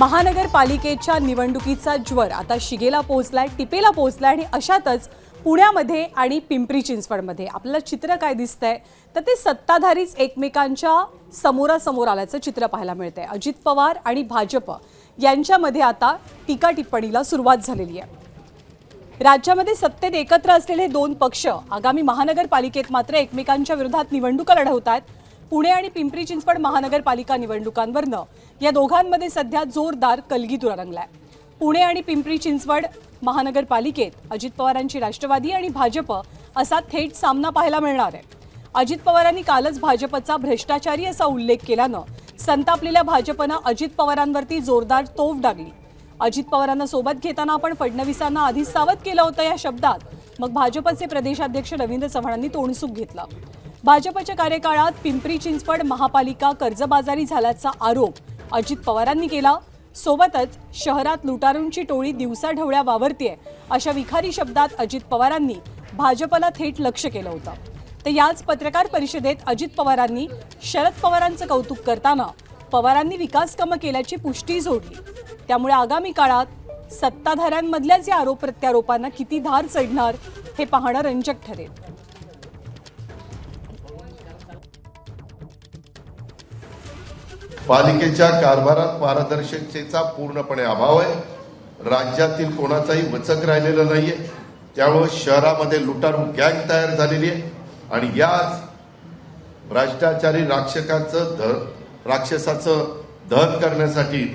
महानगरपालिकेच्या निवडणुकीचा ज्वर आता शिगेला पोहोचलाय, टिपेला पोहोचलाय आणि अशातच पुण्यामध्ये आणि पिंपरी चिंचवडमध्ये आपल्याला चित्र काय दिसतंय तर ते सत्ताधारीच एकमेकांच्या समोरासमोर आल्याचं चित्र पाहायला मिळतंय। अजित पवार आणि भाजप यांच्यामध्ये आता टीका टिप्पणीला सुरुवात झालेली आहे। राज्यामध्ये सत्तेत एकत्र असलेले दोन पक्ष आगामी महानगरपालिकेत मात्र एकमेकांच्या विरोधात निवडणुका लढवतात। पुणे आणि पिंपरी चिंचवड महानगरपालिका निवडणुकांवरनं या दोघांमध्ये सध्या जोरदार कलगीतुरा रंगलाय। पुणे आणि पिंपरी चिंचवड महानगरपालिकेत अजित पवारांची राष्ट्रवादी आणि भाजप असा थेट सामना पाहायला मिळणार आहे। अजित पवारांनी कालच भाजपचा भ्रष्टाचारी असा उल्लेख केल्यानं संतापलेल्या भाजपनं अजित पवारांवरती जोरदार तोफ डागली। अजित पवारांना सोबत घेताना आपण फडणवीसांना आधी सावध केलं होतं या शब्दात मग भाजपचे प्रदेशाध्यक्ष रवींद्र चव्हाणांनी तोंडसुख घेतलं। भाजपच्या कार्यकाळात पिंपरी चिंचवड महापालिका कर्जबाजारी झाल्याचा आरोप अजित पवारांनी केला। सोबतच शहरात लुटारूंची टोळी दिवसाढवळ्या वावरतेय अशा विखारी शब्दात अजित पवारांनी भाजपला थेट लक्ष्य केलं होतं। तर याच पत्रकार परिषदेत अजित पवारांनी शरद पवारांचं कौतुक करताना पवारांनी विकास कामं केल्याची पुष्टी जोडली। त्यामुळे आगामी काळात सत्ताधाऱ्यांमधल्याच या आरोप प्रत्यारोपांना किती धार चढणार हे पाहणं रंजक ठरेल। पालिकेच्या कारभारात पारदर्शकतेचा पूर्णपणे अभाव आहे। राज्यातील कोणाचाही वचक राहिलेला नाहीये। त्यामुळे शहरामध्ये लुटारू गँग तयार झालेली आहे आणि याच भ्रष्टाचारी राक्षसाचं दहन करण्यासाठी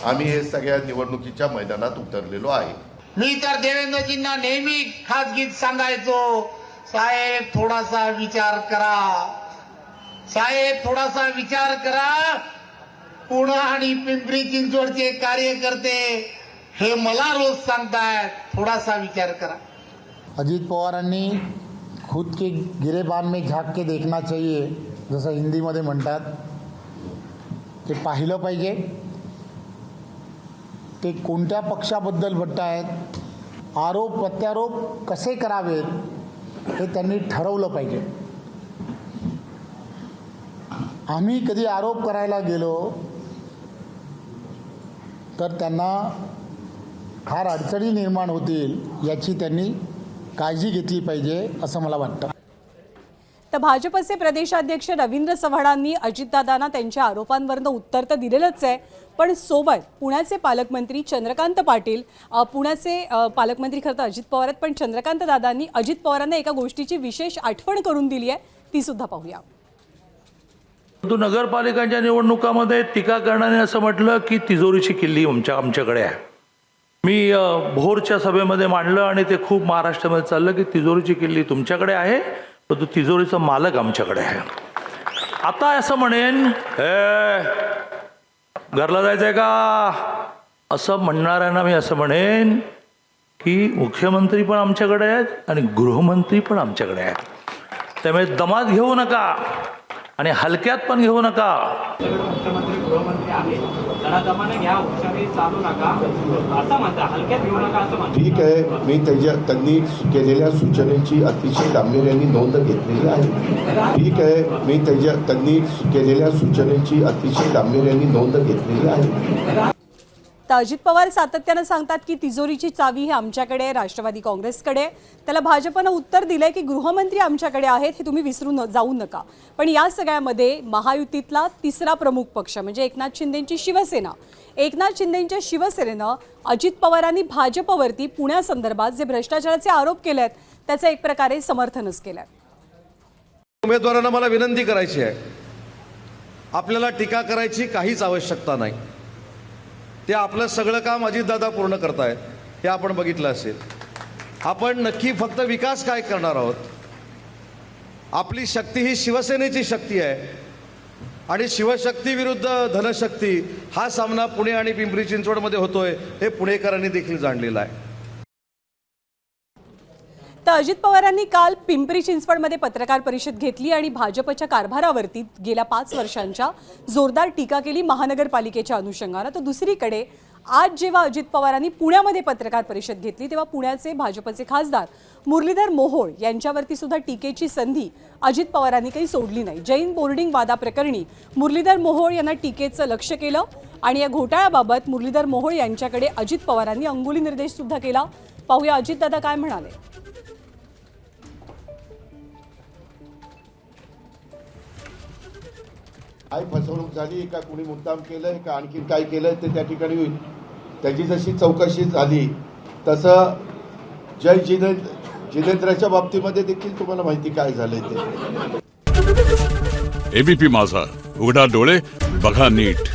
आम्ही हे सगळ्या निवडणुकीच्या मैदानात उतरलेलो आहे। मी तर देवेंद्रजींना नेहमी खासगीत सांगायचो, साहेब थोडासा विचार करा, साहेब थोडासा विचार करा। पुणे आणि पिंपरी चिंचवडचे कार्यकर्ते हे मला रोज सांगतायत, थोडासा विचार करा। अजित पवारांनी खुद के गिरेबान में झांक के देखना चाहिए, जसं हिंदीमध्ये म्हणतात, ते पाहिलं पाहिजे। ते कोणत्या पक्षाबद्दल भट्टायत, आरोप प्रत्यारोप कसे करावेत हे त्यांनी ठरवलं पाहिजे। आम्ही कधी आरोप करायला गेलो तर त्यांना फार अडचणी निर्माण होतील याची त्यांनी काळजी घेतली पाहिजे असं मला वाटतं। तर भाजपचे प्रदेशाध्यक्ष रवींद्र चव्हाणांनी अजितदादांना त्यांच्या आरोपांवरनं उत्तर तर दिलेलंच आहे, पण सोबत पुण्याचे पालकमंत्री चंद्रकांत पाटील, पुण्याचे पालकमंत्री खरं तर अजित पवार आहेत, पण चंद्रकांत दादांनी अजित पवारांना एका गोष्टीची विशेष आठवण करून दिली आहे, ती सुद्धा पाहूया। परंतु नगरपालिकांच्या निवडणुकामध्ये टीका करणारे असं म्हटलं की तिजोरीची किल्ली आमच्याकडे आहे। मी भोरच्या सभेमध्ये मांडलं आणि ते खूप महाराष्ट्रामध्ये चाललं की तिजोरीची किल्ली तुमच्याकडे आहे, परंतु तिजोरीचा मालक आमच्याकडे आहे। आता असं म्हणेन, घरला जायचंय का असं म्हणणाऱ्यांना मी असं म्हणेन की मुख्यमंत्री पण आमच्याकडे आहेत आणि गृहमंत्री पण आमच्याकडे आहेत। त्यामुळे दमात घेऊ नका आणि हलक्यात पण घेऊ नका। मुख्यमंत्री गृहमंत्री आहेत, जरा दमाने घ्या, हुशारी चालू नका असं म्हणता, हलक्यात घेऊ नका असं म्हणता। ठीक आहे, मी त्यांनी केलेल्या सूचनेची अतिशय गांभीर्याने नोंद घेतलेली आहे। ठीक आहे, मी त्यांनी केलेल्या सूचनेची अतिशय गांभीर्याने नोंद घेतलेली आहे। तर अजित पवार सातत्यानं सांगतात की तिजोरीची चावी ही आमच्याकडे आहे, राष्ट्रवादी काँग्रेसकडे। त्याला भाजपनं उत्तर दिलंय की गृहमंत्री आमच्याकडे आहेत, हे तुम्ही विसरून जाऊ नका। पण या सगळ्यामध्ये महायुतीतला तिसरा प्रमुख पक्ष म्हणजे एकनाथ शिंदेंची शिवसेना, एकनाथ शिंदेंच्या शिवसेनेनं अजित पवारांनी भाजपवरती पुण्यासंदर्भात जे भ्रष्टाचाराचे आरोप केलेत त्याचं एक प्रकारे समर्थनच केलंय। उमेदवारांना मला विनंती करायची आहे, आपल्याला टीका करायची काहीच आवश्यकता नाही। ते आपलं सगळं काम अजितदादा पूर्ण करतायत हे आपण बघितलं असेल। आपण नक्की फक्त विकास काय करणार आहोत। आपली शक्ती ही शिवसेनेची शक्ती आहे आणि शिवशक्ती विरुद्ध धनशक्ती हा सामना पुणे आणि पिंपरी चिंचवडमध्ये होतोय हे पुणेकरांनी देखील जाणलेलं आहे। तर अजित पवारांनी काल पिंपरी चिंचवडमध्ये पत्रकार परिषद घेतली आणि भाजपच्या कारभारावरती गेल्या 5 वर्षांच्या जोरदार टीका केली महानगरपालिकेच्या अनुषंगानं। तर दुसरीकडे आज जेव्हा अजित पवारांनी पुण्यामध्ये पत्रकार परिषद घेतली तेव्हा पुण्याचे भाजपचे खासदार मुरलीधर मोहोळ यांच्यावरती सुद्धा टीकेची संधी अजित पवारांनी काही सोडली नाही। जैन बोर्डिंग वादाप्रकरणी मुरलीधर मोहोळ यांना टीकेचं लक्ष्य केलं। आणि या घोटाळ्याबाबत मुरलीधर मोहोळ यांच्याकडे अजित पवारांनी अंगुली निर्देश सुद्धा केला. पाहूया अजितदादा काय म्हणाले. काय फसवणूक झाली का, कुणी मुद्दाम केलंय का, आणखी काय केलंय ते त्या ठिकाणी होईल. त्याची जशी चौकशी झाली तसं जय जिनेंद्रच्या बाबतीमध्ये देखील तुम्हाला माहिती काय झालंय ते. एबीपी माझा, उघडा डोळे बघा नीट.